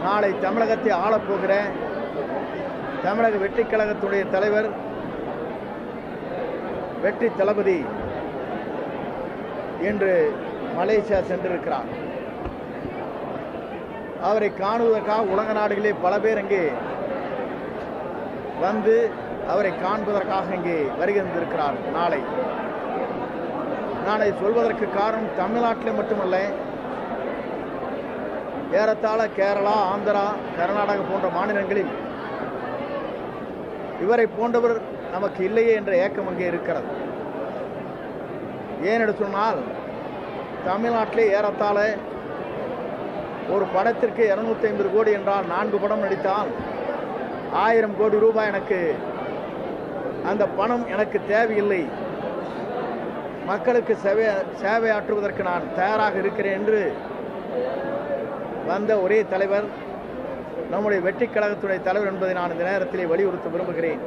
நாளை தமிழகத்தை ஆளப்போகிற தமிழக வெற்றி கழகத்துடைய தலைவர் வெற்றி தளபதி இன்று மலேசியா சென்றிருக்கிறார். அவரை காணுவதற்காக உலக நாடுகளிலே பல பேர் அங்கே வந்து அவரை காண்பதற்காக இங்கே வருகின்றிருக்கிறார். நான் இதை சொல்வதற்கு காரணம் தமிழ்நாட்டில் மட்டுமல்ல, ஏறத்தாழ கேரளா, ஆந்திரா, கர்நாடகா போன்ற மாநிலங்களில் இவரை போன்றவர் நமக்கு இல்லையே என்ற ஏக்கம் அங்கே இருக்கிறது. ஏனென்று சொன்னால் தமிழ்நாட்டிலே ஏறத்தாழ ஒரு படத்திற்கு 250 கோடி என்றால் 4 படம் நடித்தால் 1000 கோடி ரூபாய் எனக்கு, அந்த பணம் எனக்கு தேவையில்லை, மக்களுக்கு சேவையாற்றுவதற்கு நான் தயாராக இருக்கிறேன் என்று வந்த ஒரே தலைவர் நம்முடைய வெற்றி கழகத்துடைய தலைவர் என்பதை நான் இந்த நேரத்திலே வலியுறுத்த விரும்புகிறேன்.